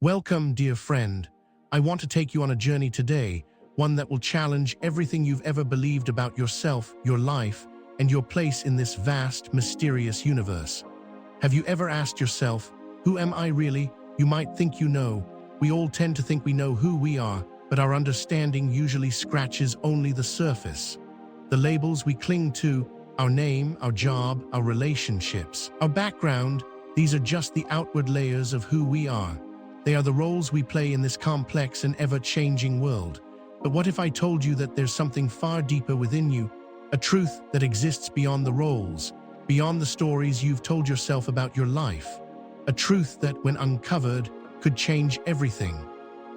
Welcome, dear friend. I want to take you on a journey today, one that will challenge everything you've ever believed about yourself, your life, and your place in this vast, mysterious universe. Have you ever asked yourself, who am I really? You might think you know. We all tend to think we know who we are, but our understanding usually scratches only the surface. The labels we cling to, our name, our job, our relationships, our background, these are just the outward layers of who we are. They are the roles we play in this complex and ever-changing world. But what if I told you that there's something far deeper within you, a truth that exists beyond the roles, beyond the stories you've told yourself about your life, a truth that, when uncovered, could change everything?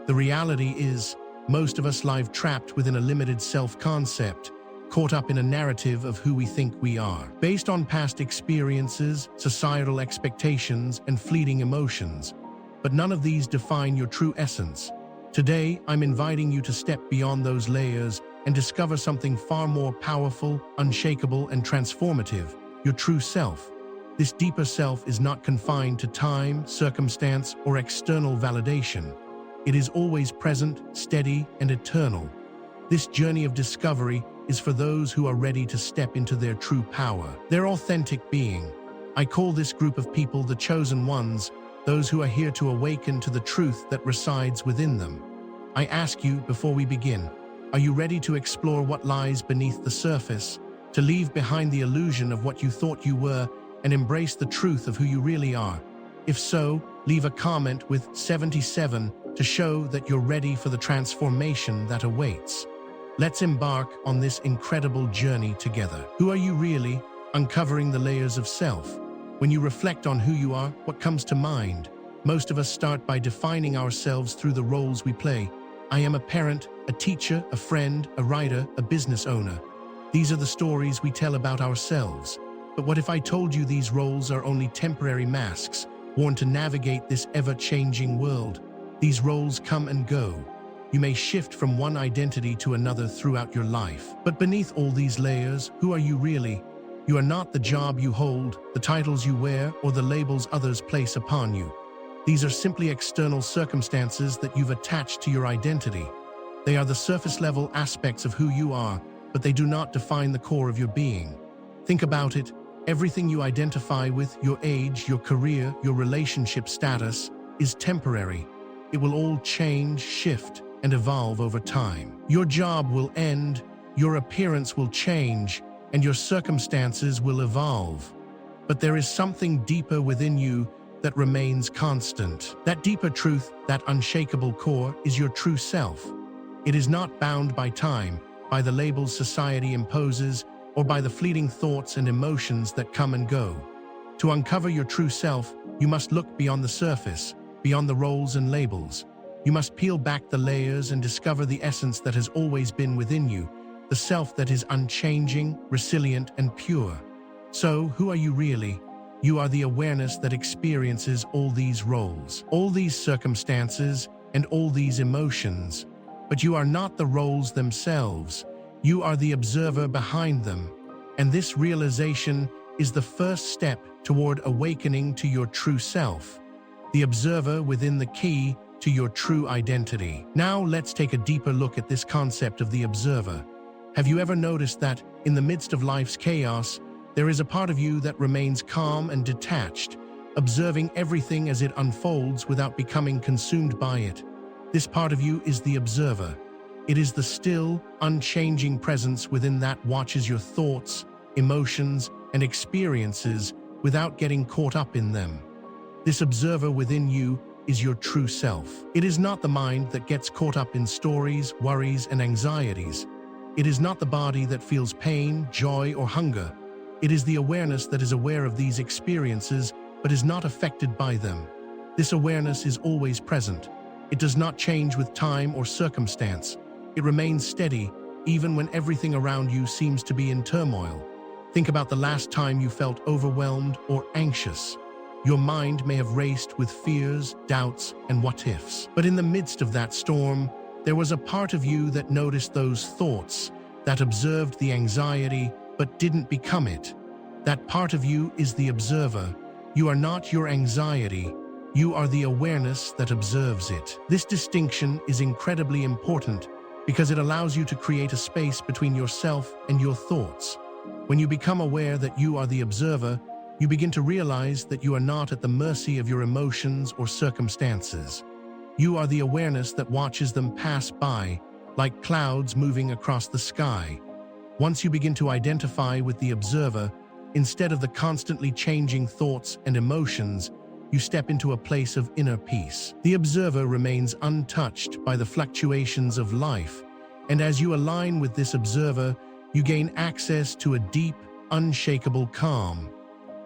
The reality is, most of us live trapped within a limited self-concept, caught up in a narrative of who we think we are, based on past experiences, societal expectations, and fleeting emotions. But none of these define your true essence. Today, I'm inviting you to step beyond those layers and discover something far more powerful, unshakable, and transformative, your true self. This deeper self is not confined to time, circumstance, or external validation. It is always present, steady, and eternal. This journey of discovery is for those who are ready to step into their true power, their authentic being. I call this group of people the chosen ones, those who are here to awaken to the truth that resides within them. I ask you, before we begin, are you ready to explore what lies beneath the surface, to leave behind the illusion of what you thought you were and embrace the truth of who you really are? If so, leave a comment with 77 to show that you're ready for the transformation that awaits. Let's embark on this incredible journey together. Who are you really? Uncovering the layers of self. When you reflect on who you are, what comes to mind? Most of us start by defining ourselves through the roles we play. I am a parent, a teacher, a friend, a writer, a business owner. These are the stories we tell about ourselves. But what if I told you these roles are only temporary masks, worn to navigate this ever-changing world? These roles come and go. You may shift from one identity to another throughout your life. But beneath all these layers, who are you really? You are not the job you hold, the titles you wear, or the labels others place upon you. These are simply external circumstances that you've attached to your identity. They are the surface-level aspects of who you are, but they do not define the core of your being. Think about it. Everything you identify with, your age, your career, your relationship status, is temporary. It will all change, shift, and evolve over time. Your job will end, your appearance will change, and your circumstances will evolve. But there is something deeper within you that remains constant. That deeper truth, that unshakable core, is your true self. It is not bound by time, by the labels society imposes, or by the fleeting thoughts and emotions that come and go. To uncover your true self, you must look beyond the surface, beyond the roles and labels. You must peel back the layers and discover the essence that has always been within you, the self that is unchanging, resilient, and pure. So, who are you really? You are the awareness that experiences all these roles, all these circumstances, and all these emotions. But you are not the roles themselves. You are the observer behind them. And this realization is the first step toward awakening to your true self, the observer within the key to your true identity. Now let's take a deeper look at this concept of the observer. Have you ever noticed that, in the midst of life's chaos, there is a part of you that remains calm and detached, observing everything as it unfolds without becoming consumed by it? This part of you is the observer. It is the still, unchanging presence within that watches your thoughts, emotions, and experiences without getting caught up in them. This observer within you is your true self. It is not the mind that gets caught up in stories, worries, and anxieties. It is not the body that feels pain, joy, or hunger. It is the awareness that is aware of these experiences but is not affected by them. This awareness is always present. It does not change with time or circumstance. It remains steady, even when everything around you seems to be in turmoil. Think about the last time you felt overwhelmed or anxious. Your mind may have raced with fears, doubts, and what-ifs. But in the midst of that storm, there was a part of you that noticed those thoughts, that observed the anxiety, but didn't become it. That part of you is the observer. You are not your anxiety. You are the awareness that observes it. This distinction is incredibly important because it allows you to create a space between yourself and your thoughts. When you become aware that you are the observer, you begin to realize that you are not at the mercy of your emotions or circumstances. You are the awareness that watches them pass by, like clouds moving across the sky. Once you begin to identify with the observer, instead of the constantly changing thoughts and emotions, you step into a place of inner peace. The observer remains untouched by the fluctuations of life, and as you align with this observer, you gain access to a deep, unshakable calm.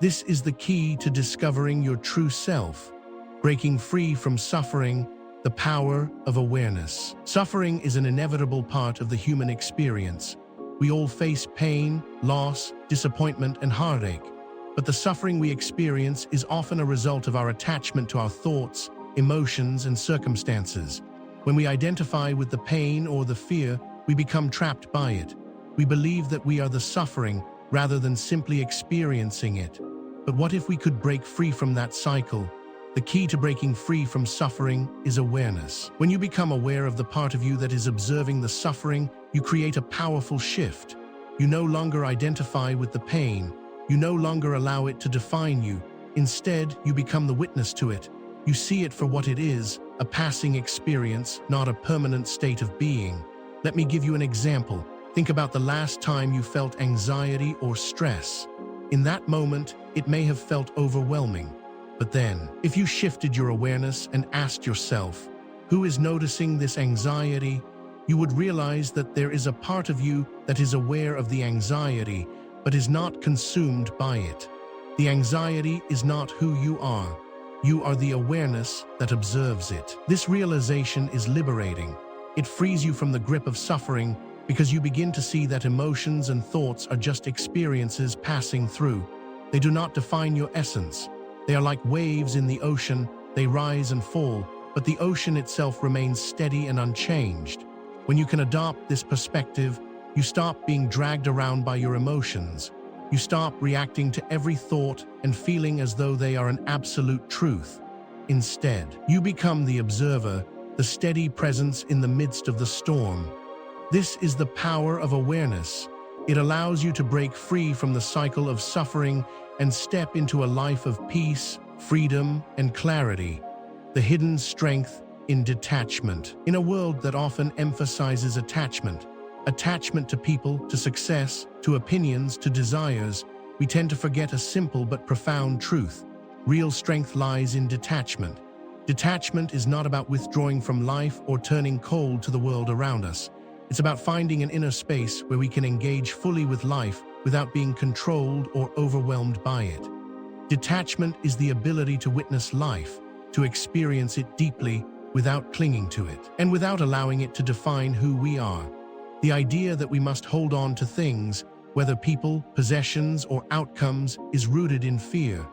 This is the key to discovering your true self, breaking free from suffering, the power of awareness. Suffering is an inevitable part of the human experience. We all face pain, loss, disappointment, and heartache. But the suffering we experience is often a result of our attachment to our thoughts, emotions, and circumstances. When we identify with the pain or the fear, we become trapped by it. We believe that we are the suffering rather than simply experiencing it. But what if we could break free from that cycle? The key to breaking free from suffering is awareness. When you become aware of the part of you that is observing the suffering, you create a powerful shift. You no longer identify with the pain. You no longer allow it to define you. Instead, you become the witness to it. You see it for what it is, a passing experience, not a permanent state of being. Let me give you an example. Think about the last time you felt anxiety or stress. In that moment, it may have felt overwhelming. But then, if you shifted your awareness and asked yourself, who is noticing this anxiety? You would realize that there is a part of you that is aware of the anxiety, but is not consumed by it. The anxiety is not who you are. You are the awareness that observes it. This realization is liberating. It frees you from the grip of suffering because you begin to see that emotions and thoughts are just experiences passing through. They do not define your essence. They are like waves in the ocean. They rise and fall, but the ocean itself remains steady and unchanged. When you can adopt this perspective, you stop being dragged around by your emotions. You stop reacting to every thought and feeling as though they are an absolute truth. Instead, you become the observer, the steady presence in the midst of the storm. This is the power of awareness. It allows you to break free from the cycle of suffering and step into a life of peace, freedom, and clarity. The hidden strength in detachment. In a world that often emphasizes attachment to people, to success, to opinions, to desires, we tend to forget a simple but profound truth. Real strength lies in detachment. Detachment is not about withdrawing from life or turning cold to the world around us. It's about finding an inner space where we can engage fully with life without being controlled or overwhelmed by it. Detachment is the ability to witness life, to experience it deeply without clinging to it, and without allowing it to define who we are. The idea that we must hold on to things, whether people, possessions, or outcomes, is rooted in fear.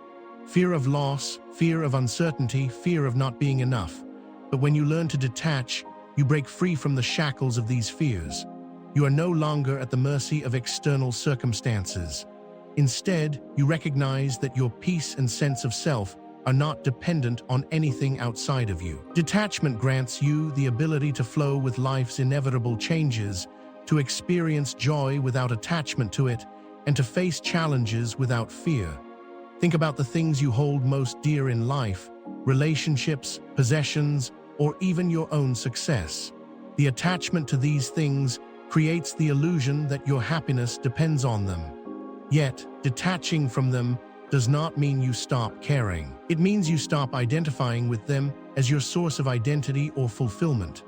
Fear of loss, fear of uncertainty, fear of not being enough. But when you learn to detach, you break free from the shackles of these fears. You are no longer at the mercy of external circumstances. Instead, you recognize that your peace and sense of self are not dependent on anything outside of you. Detachment grants you the ability to flow with life's inevitable changes, to experience joy without attachment to it, and to face challenges without fear. Think about the things you hold most dear in life, relationships, possessions, or even your own success. The attachment to these things creates the illusion that your happiness depends on them. Yet, detaching from them does not mean you stop caring. It means you stop identifying with them as your source of identity or fulfillment.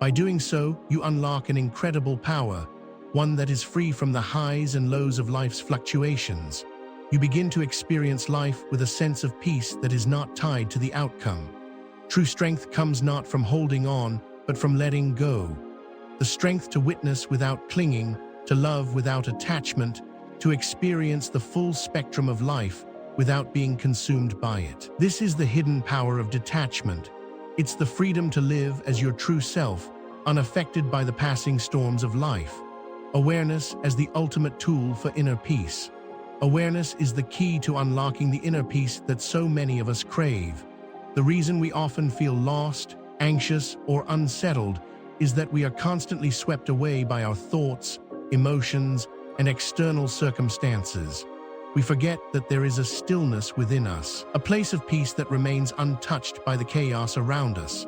By doing so, you unlock an incredible power, one that is free from the highs and lows of life's fluctuations. You begin to experience life with a sense of peace that is not tied to the outcome. True strength comes not from holding on, but from letting go. The strength to witness without clinging, to love without attachment, to experience the full spectrum of life without being consumed by it. This is the hidden power of detachment. It's the freedom to live as your true self, unaffected by the passing storms of life. Awareness as the ultimate tool for inner peace. Awareness is the key to unlocking the inner peace that so many of us crave. The reason we often feel lost, anxious, or unsettled is that we are constantly swept away by our thoughts, emotions, and external circumstances. We forget that there is a stillness within us, a place of peace that remains untouched by the chaos around us.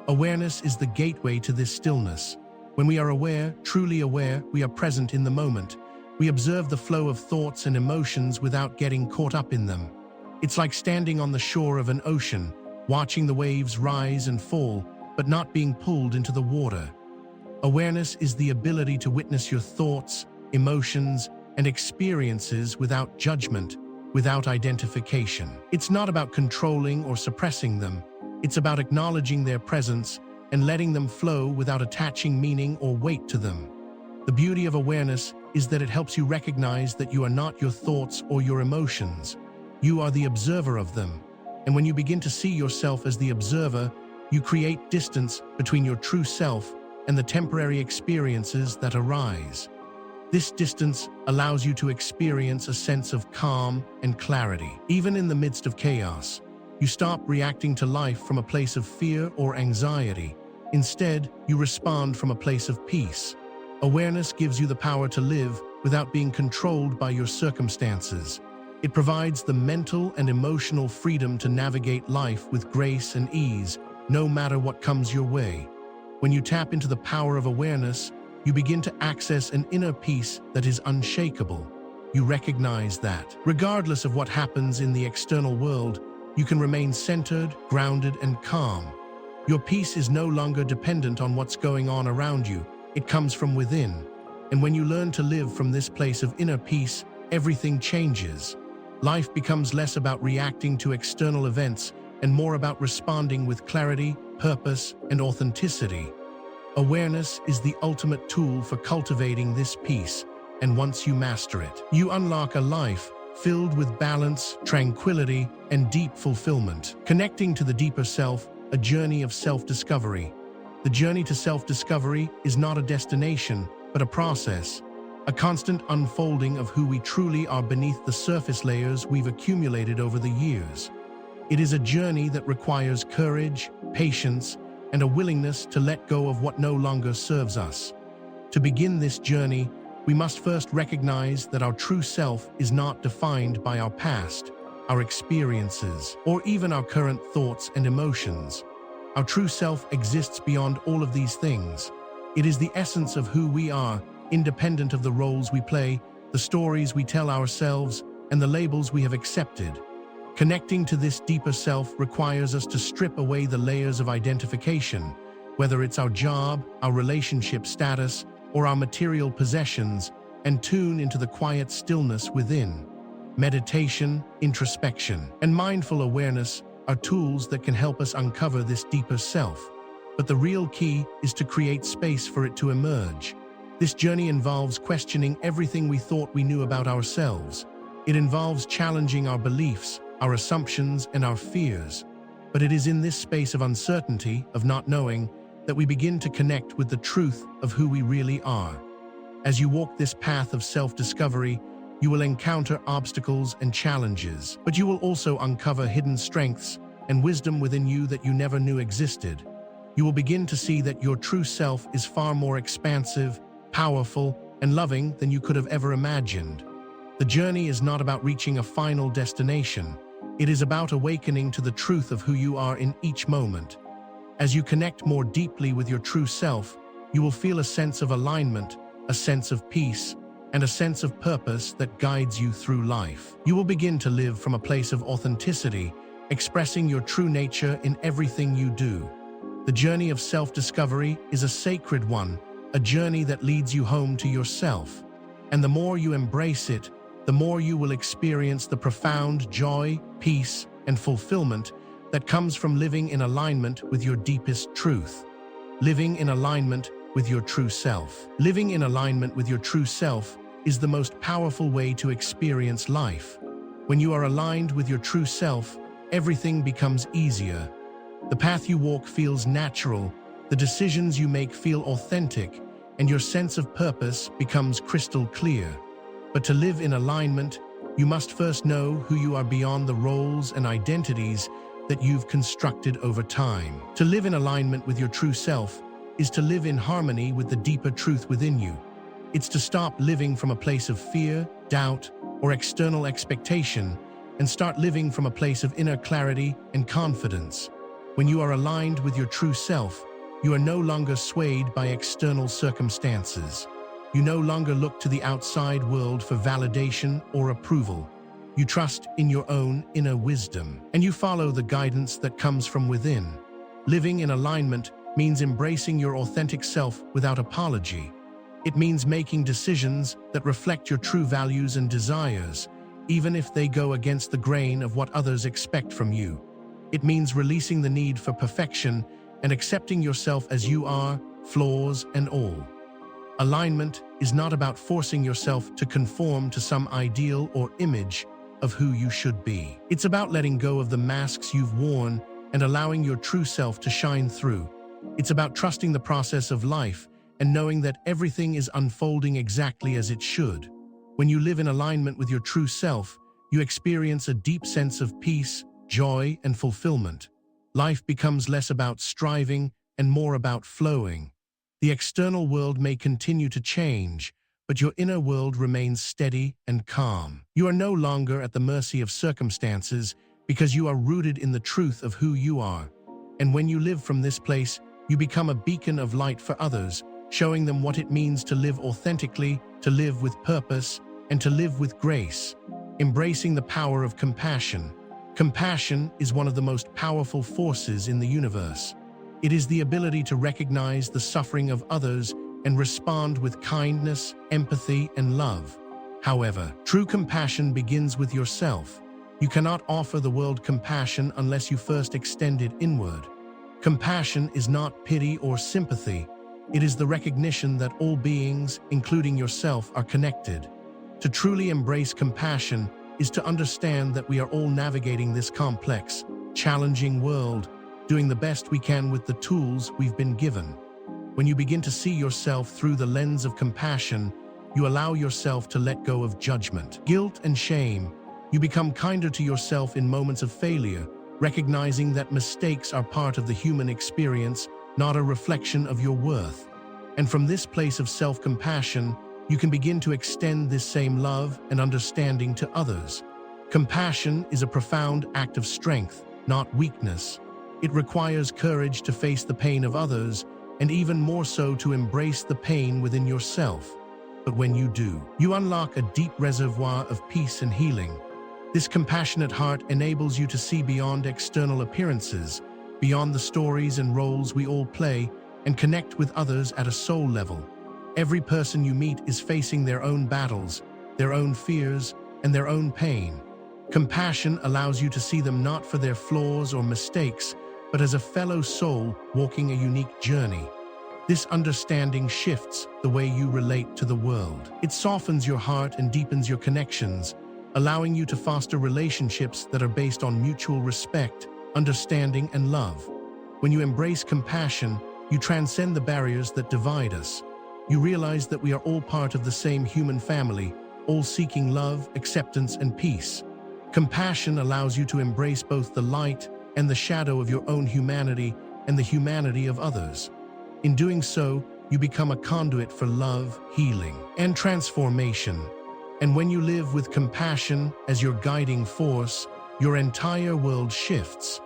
Awareness is the gateway to this stillness. When we are aware, truly aware, we are present in the moment. We observe the flow of thoughts and emotions without getting caught up in them. It's like standing on the shore of an ocean, watching the waves rise and fall, but not being pulled into the water. Awareness is the ability to witness your thoughts, emotions, and experiences without judgment, without identification. It's not about controlling or suppressing them. It's about acknowledging their presence and letting them flow without attaching meaning or weight to them. The beauty of awareness is that it helps you recognize that you are not your thoughts or your emotions. You are the observer of them. And when you begin to see yourself as the observer, you create distance between your true self and the temporary experiences that arise. This distance allows you to experience a sense of calm and clarity. Even in the midst of chaos, you stop reacting to life from a place of fear or anxiety. Instead, you respond from a place of peace. Awareness gives you the power to live without being controlled by your circumstances. It provides the mental and emotional freedom to navigate life with grace and ease, no matter what comes your way. When you tap into the power of awareness, you begin to access an inner peace that is unshakable. You recognize that, regardless of what happens in the external world, you can remain centered, grounded, and calm. Your peace is no longer dependent on what's going on around you. It comes from within. And when you learn to live from this place of inner peace, everything changes. Life becomes less about reacting to external events and more about responding with clarity, purpose, and authenticity. Awareness is the ultimate tool for cultivating this peace, and once you master it, you unlock a life filled with balance, tranquility, and deep fulfillment. Connecting to the deeper self, a journey of self-discovery. The journey to self-discovery is not a destination, but a process, a constant unfolding of who we truly are beneath the surface layers we've accumulated over the years. It is a journey that requires courage, patience, and a willingness to let go of what no longer serves us. To begin this journey, we must first recognize that our true self is not defined by our past, our experiences, or even our current thoughts and emotions. Our true self exists beyond all of these things. It is the essence of who we are, independent of the roles we play, the stories we tell ourselves, and the labels we have accepted. Connecting to this deeper self requires us to strip away the layers of identification, whether it's our job, our relationship status, or our material possessions, and tune into the quiet stillness within. Meditation, introspection, and mindful awareness are tools that can help us uncover this deeper self. But the real key is to create space for it to emerge. This journey involves questioning everything we thought we knew about ourselves. It involves challenging our beliefs, our assumptions, and our fears. But it is in this space of uncertainty, of not knowing, that we begin to connect with the truth of who we really are. As you walk this path of self-discovery, you will encounter obstacles and challenges, but you will also uncover hidden strengths and wisdom within you that you never knew existed. You will begin to see that your true self is far more expansive, powerful, and loving than you could have ever imagined. The journey is not about reaching a final destination. It is about awakening to the truth of who you are in each moment. As you connect more deeply with your true self, you will feel a sense of alignment, a sense of peace, and a sense of purpose that guides you through life. You will begin to live from a place of authenticity, expressing your true nature in everything you do. The journey of self-discovery is a sacred one, a journey that leads you home to yourself. And the more you embrace it, the more you will experience the profound joy, peace, and fulfillment that comes from living in alignment with your deepest truth. Living in alignment with your true self. Living in alignment with your true self is the most powerful way to experience life. When you are aligned with your true self, everything becomes easier. The path you walk feels natural, the decisions you make feel authentic, and your sense of purpose becomes crystal clear. But to live in alignment, you must first know who you are beyond the roles and identities that you've constructed over time. To live in alignment with your true self is to live in harmony with the deeper truth within you. It's to stop living from a place of fear, doubt, or external expectation and start living from a place of inner clarity and confidence. When you are aligned with your true self, you are no longer swayed by external circumstances. You no longer look to the outside world for validation or approval. You trust in your own inner wisdom, and you follow the guidance that comes from within. Living in alignment means embracing your authentic self without apology. It means making decisions that reflect your true values and desires, even if they go against the grain of what others expect from you. It means releasing the need for perfection and accepting yourself as you are, flaws and all. Alignment is not about forcing yourself to conform to some ideal or image of who you should be. It's about letting go of the masks you've worn and allowing your true self to shine through. It's about trusting the process of life and knowing that everything is unfolding exactly as it should. When you live in alignment with your true self, you experience a deep sense of peace, joy, and fulfillment. Life becomes less about striving and more about flowing. The external world may continue to change, but your inner world remains steady and calm. You are no longer at the mercy of circumstances because you are rooted in the truth of who you are. And when you live from this place, you become a beacon of light for others, showing them what it means to live authentically, to live with purpose, and to live with grace. Embracing the power of compassion. Compassion is one of the most powerful forces in the universe. It is the ability to recognize the suffering of others and respond with kindness, empathy, and love. However, true compassion begins with yourself. You cannot offer the world compassion unless you first extend it inward. Compassion is not pity or sympathy. It is the recognition that all beings, including yourself, are connected. To truly embrace compassion is to understand that we are all navigating this complex, challenging world, doing the best we can with the tools we've been given. When you begin to see yourself through the lens of compassion, you allow yourself to let go of judgment, guilt, and shame. You become kinder to yourself in moments of failure, recognizing that mistakes are part of the human experience, not a reflection of your worth. And from this place of self-compassion, you can begin to extend this same love and understanding to others. Compassion is a profound act of strength, not weakness. It requires courage to face the pain of others, and even more so to embrace the pain within yourself. But when you do, you unlock a deep reservoir of peace and healing. This compassionate heart enables you to see beyond external appearances, beyond the stories and roles we all play, and connect with others at a soul level. Every person you meet is facing their own battles, their own fears, and their own pain. Compassion allows you to see them not for their flaws or mistakes, but as a fellow soul walking a unique journey. This understanding shifts the way you relate to the world. It softens your heart and deepens your connections, allowing you to foster relationships that are based on mutual respect, understanding, and love. When you embrace compassion, you transcend the barriers that divide us. You realize that we are all part of the same human family, all seeking love, acceptance, and peace. Compassion allows you to embrace both the light and the shadow of your own humanity and the humanity of others. In doing so, you become a conduit for love, healing, and transformation. And when you live with compassion as your guiding force, your entire world shifts.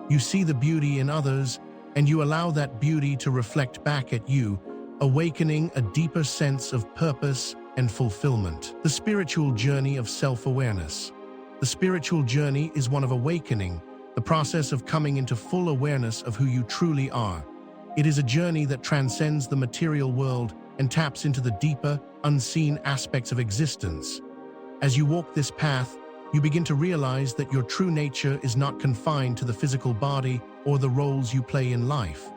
You see the beauty in others, and you allow that beauty to reflect back at you, awakening a deeper sense of purpose and fulfillment. The spiritual journey of self-awareness. The spiritual journey is one of awakening, the process of coming into full awareness of who you truly are. It is a journey that transcends the material world and taps into the deeper, unseen aspects of existence. As you walk this path, you begin to realize that your true nature is not confined to the physical body or the roles you play in life.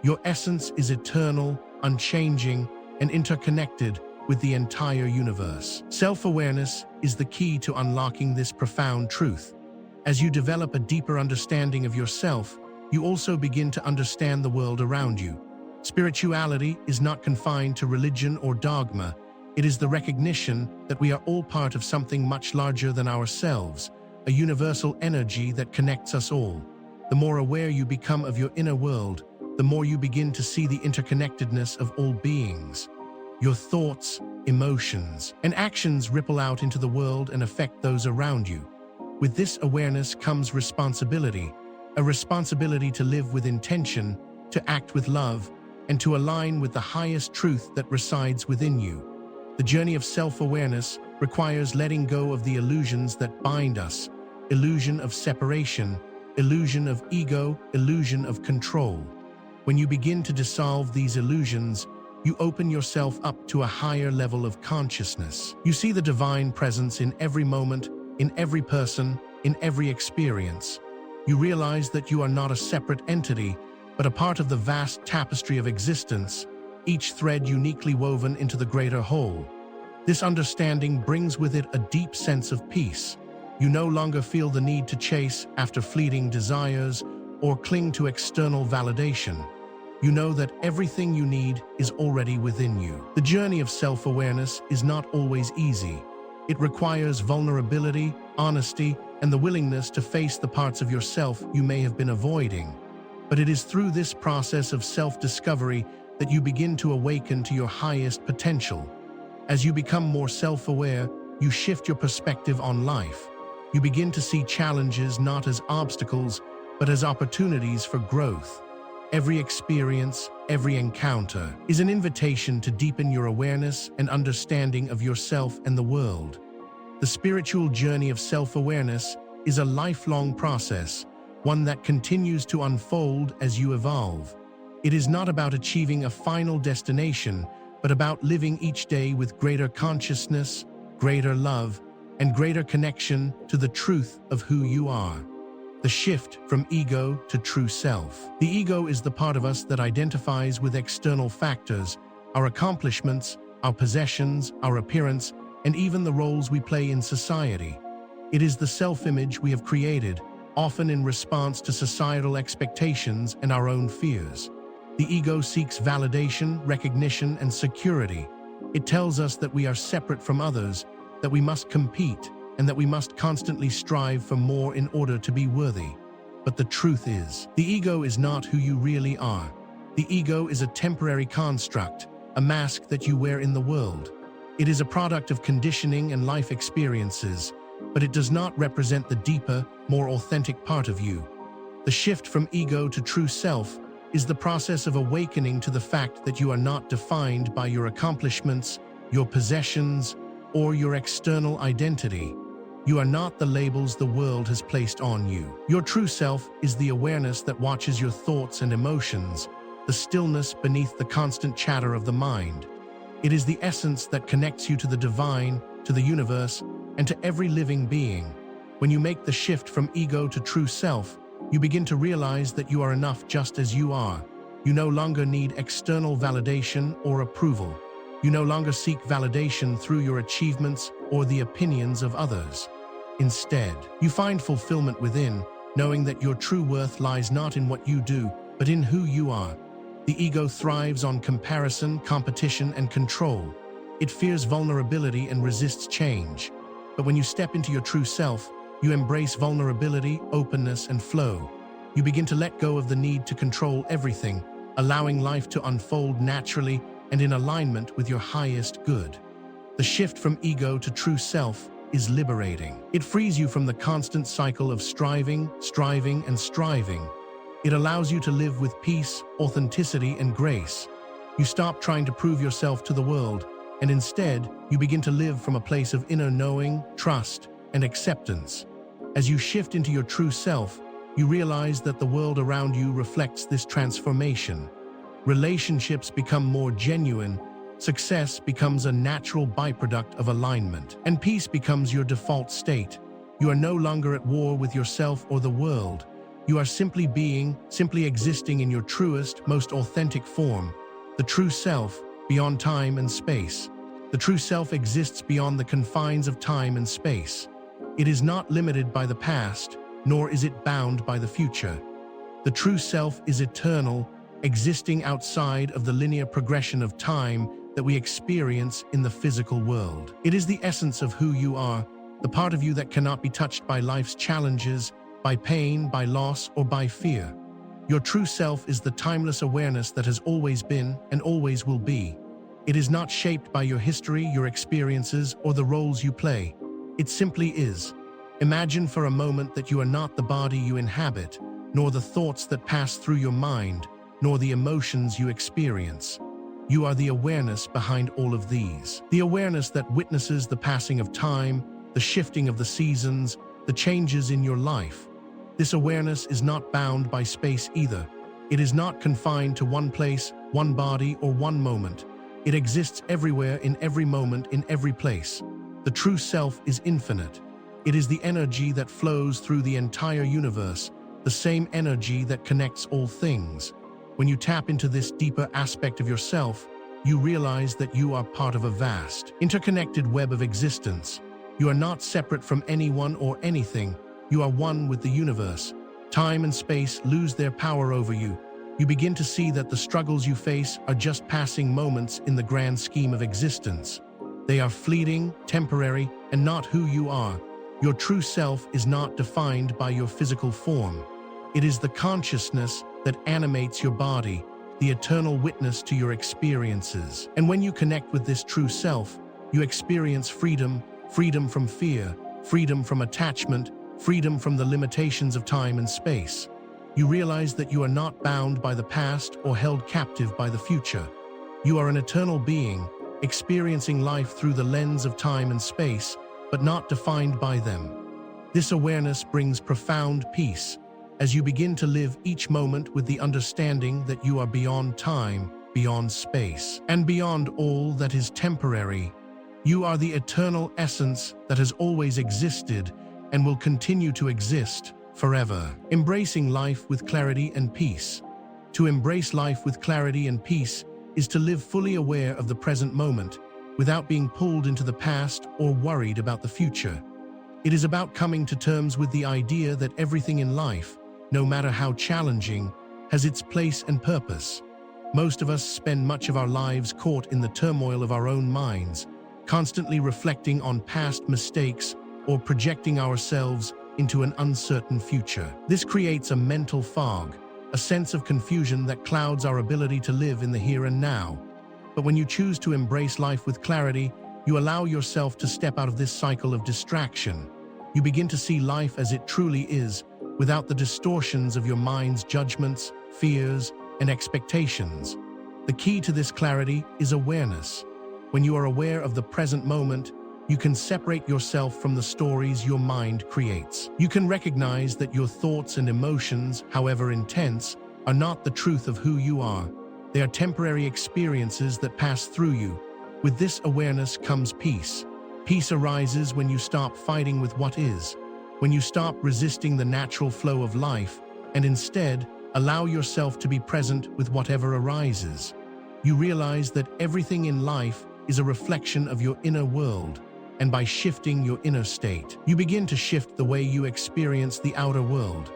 Your essence is eternal, unchanging, and interconnected with the entire universe. Self-awareness is the key to unlocking this profound truth. As you develop a deeper understanding of yourself, you also begin to understand the world around you. Spirituality is not confined to religion or dogma. It is the recognition that we are all part of something much larger than ourselves, a universal energy that connects us all. the more aware you become of your inner world, the more you begin to see the interconnectedness of all beings. Your thoughts, emotions, and actions ripple out into the world and affect those around you. With this awareness comes responsibility, a responsibility to live with intention, to act with love, and to align with the highest truth that resides within you. The journey of self-awareness requires letting go of the illusions that bind us, illusion of separation, illusion of ego, illusion of control. When you begin to dissolve these illusions, you open yourself up to a higher level of consciousness. You see the divine presence in every moment, in every person, in every experience. You realize that you are not a separate entity, but a part of the vast tapestry of existence, each thread uniquely woven into the greater whole. This understanding brings with it a deep sense of peace. You no longer feel the need to chase after fleeting desires or cling to external validation. You know that everything you need is already within you. The journey of self-awareness is not always easy. It requires vulnerability, honesty, and the willingness to face the parts of yourself you may have been avoiding. But it is through this process of self-discovery that you begin to awaken to your highest potential. As you become more self-aware, you shift your perspective on life. You begin to see challenges not as obstacles, but as opportunities for growth. Every experience, every encounter is an invitation to deepen your awareness and understanding of yourself and the world. The spiritual journey of self-awareness is a lifelong process, one that continues to unfold as you evolve. It is not about achieving a final destination, but about living each day with greater consciousness, greater love, and greater connection to the truth of who you are. The shift from ego to true self. The ego is the part of us that identifies with external factors, our accomplishments, our possessions, our appearance, and even the roles we play in society. It is the self-image we have created, often in response to societal expectations and our own fears. The ego seeks validation, recognition, and security. It tells us that we are separate from others, that we must compete, and that we must constantly strive for more in order to be worthy. But the truth is, the ego is not who you really are. The ego is a temporary construct, a mask that you wear in the world. It is a product of conditioning and life experiences, but it does not represent the deeper, more authentic part of you. The shift from ego to true self is the process of awakening to the fact that you are not defined by your accomplishments, your possessions, or your external identity. You are not the labels the world has placed on you. Your true self is the awareness that watches your thoughts and emotions, the stillness beneath the constant chatter of the mind. It is the essence that connects you to the divine, to the universe, and to every living being. When you make the shift from ego to true self, you begin to realize that you are enough just as you are. You no longer need external validation or approval. You no longer seek validation through your achievements or the opinions of others. Instead, you find fulfillment within, knowing that your true worth lies not in what you do, but in who you are. The ego thrives on comparison, competition, and control. It fears vulnerability and resists change. But when you step into your true self, you embrace vulnerability, openness, and flow. You begin to let go of the need to control everything, allowing life to unfold naturally and in alignment with your highest good. The shift from ego to true self is liberating. It frees you from the constant cycle of striving, and striving. It allows you to live with peace, authenticity, and grace. You stop trying to prove yourself to the world, and instead, you begin to live from a place of inner knowing, trust, and acceptance. As you shift into your true self, you realize that the world around you reflects this transformation. Relationships become more genuine, success becomes a natural byproduct of alignment, and peace becomes your default state. You are no longer at war with yourself or the world. You are simply being, simply existing in your truest, most authentic form, the true self, beyond time and space. The true self exists beyond the confines of time and space. It is not limited by the past, nor is it bound by the future. The true self is eternal, existing outside of the linear progression of time that we experience in the physical world. It is the essence of who you are, the part of you that cannot be touched by life's challenges, by pain, by loss, or by fear. Your true self is the timeless awareness that has always been and always will be. It is not shaped by your history, your experiences, or the roles you play. It simply is. Imagine for a moment that you are not the body you inhabit, nor the thoughts that pass through your mind, nor the emotions you experience. You are the awareness behind all of these. The awareness that witnesses the passing of time, the shifting of the seasons, the changes in your life. This awareness is not bound by space either. It is not confined to one place, one body, or one moment. It exists everywhere, in every moment, in every place. The true self is infinite. It is the energy that flows through the entire universe, the same energy that connects all things. When you tap into this deeper aspect of yourself, you realize that you are part of a vast, interconnected web of existence. You are not separate from anyone or anything. You are one with the universe. Time and space lose their power over you. You begin to see that the struggles you face are just passing moments in the grand scheme of existence. They are fleeting, temporary, and not who you are. Your true self is not defined by your physical form. It is the consciousness that animates your body, the eternal witness to your experiences. And when you connect with this true self, you experience freedom, freedom from fear, freedom from attachment, freedom from the limitations of time and space. You realize that you are not bound by the past or held captive by the future. You are an eternal being, experiencing life through the lens of time and space, but not defined by them. This awareness brings profound peace as you begin to live each moment with the understanding that you are beyond time, beyond space, and beyond all that is temporary. You are the eternal essence that has always existed and will continue to exist forever. Embracing life with clarity and peace. To embrace life with clarity and peace is to live fully aware of the present moment, without being pulled into the past or worried about the future. It is about coming to terms with the idea that everything in life, no matter how challenging, has its place and purpose. Most of us spend much of our lives caught in the turmoil of our own minds, constantly reflecting on past mistakes or projecting ourselves into an uncertain future. This creates a mental fog, a sense of confusion that clouds our ability to live in the here and now. But when you choose to embrace life with clarity, you allow yourself to step out of this cycle of distraction. You begin to see life as it truly is, without the distortions of your mind's judgments, fears, and expectations. The key to this clarity is awareness. When you are aware of the present moment, you can separate yourself from the stories your mind creates. You can recognize that your thoughts and emotions, however intense, are not the truth of who you are. They are temporary experiences that pass through you. With this awareness comes peace. Peace arises when you stop fighting with what is, when you stop resisting the natural flow of life, and instead allow yourself to be present with whatever arises. You realize that everything in life is a reflection of your inner world, and by shifting your inner state, you begin to shift the way you experience the outer world.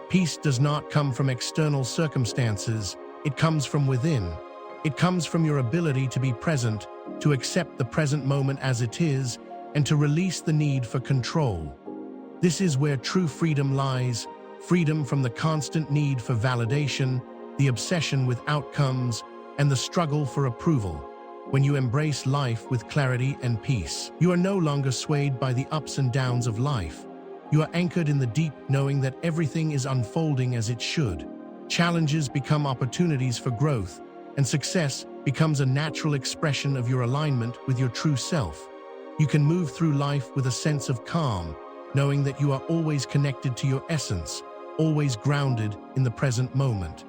Peace does not come from external circumstances. It comes from within. It comes from your ability to be present, to accept the present moment as it is, and to release the need for control. This is where true freedom lies, freedom from the constant need for validation, the obsession with outcomes, and the struggle for approval. When you embrace life with clarity and peace, you are no longer swayed by the ups and downs of life. You are anchored in the deep, knowing that everything is unfolding as it should. Challenges become opportunities for growth, and success becomes a natural expression of your alignment with your true self. You can move through life with a sense of calm, knowing that you are always connected to your essence, always grounded in the present moment.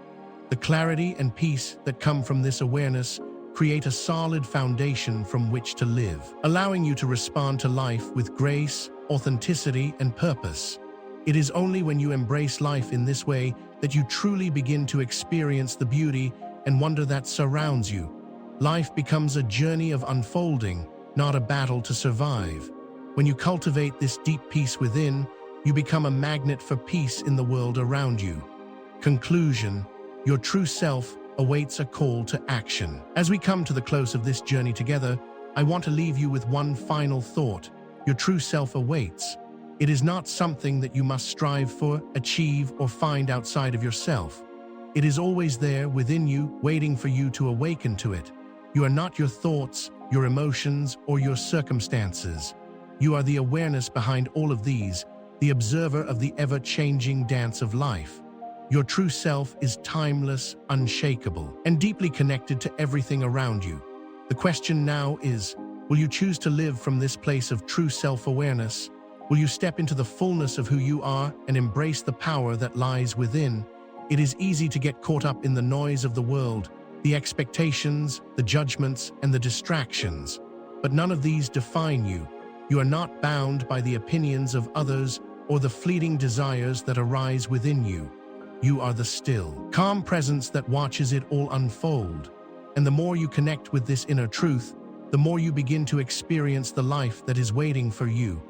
The clarity and peace that come from this awareness create a solid foundation from which to live, allowing you to respond to life with grace, authenticity, and purpose. It is only when you embrace life in this way that you truly begin to experience the beauty and wonder that surrounds you. Life becomes a journey of unfolding, not a battle to survive. When you cultivate this deep peace within, you become a magnet for peace in the world around you. Conclusion: your true self awaits a call to action. As we come to the close of this journey together, I want to leave you with one final thought. Your true self awaits. It is not something that you must strive for, achieve, or find outside of yourself. It is always there within you, waiting for you to awaken to it. You are not your thoughts, your emotions, or your circumstances. You are the awareness behind all of these, the observer of the ever-changing dance of life. Your true self is timeless, unshakable, and deeply connected to everything around you. The question now is, will you choose to live from this place of true self-awareness? Will you step into the fullness of who you are and embrace the power that lies within? It is easy to get caught up in the noise of the world, the expectations, the judgments, and the distractions. But none of these define you. You are not bound by the opinions of others or the fleeting desires that arise within you. You are the still, calm presence that watches it all unfold. And the more you connect with this inner truth, the more you begin to experience the life that is waiting for you.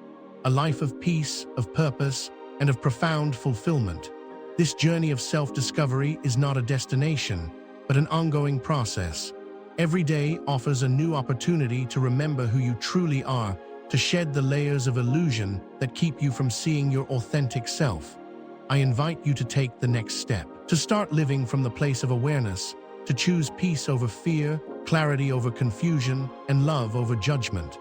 A life of peace, of purpose, and of profound fulfillment. This journey of self-discovery is not a destination, but an ongoing process. Every day offers a new opportunity to remember who you truly are, to shed the layers of illusion that keep you from seeing your authentic self. I invite you to take the next step, to start living from the place of awareness, to choose peace over fear, clarity over confusion, and love over judgment.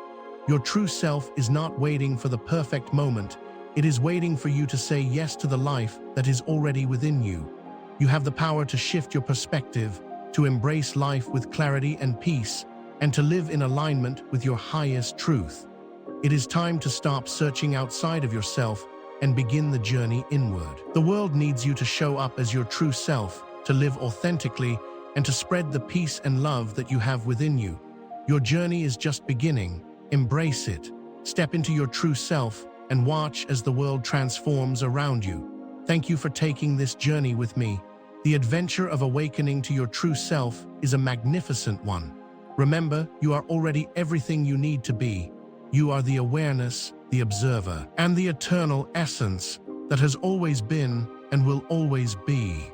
Your true self is not waiting for the perfect moment. It is waiting for you to say yes to the life that is already within you. You have the power to shift your perspective, to embrace life with clarity and peace, and to live in alignment with your highest truth. It is time to stop searching outside of yourself and begin the journey inward. The world needs you to show up as your true self, to live authentically, and to spread the peace and love that you have within you. Your journey is just beginning. Embrace it. Step into your true self and watch as the world transforms around you. Thank you for taking this journey with me. The adventure of awakening to your true self is a magnificent one. Remember, you are already everything you need to be. You are the awareness, the observer, and the eternal essence that has always been and will always be.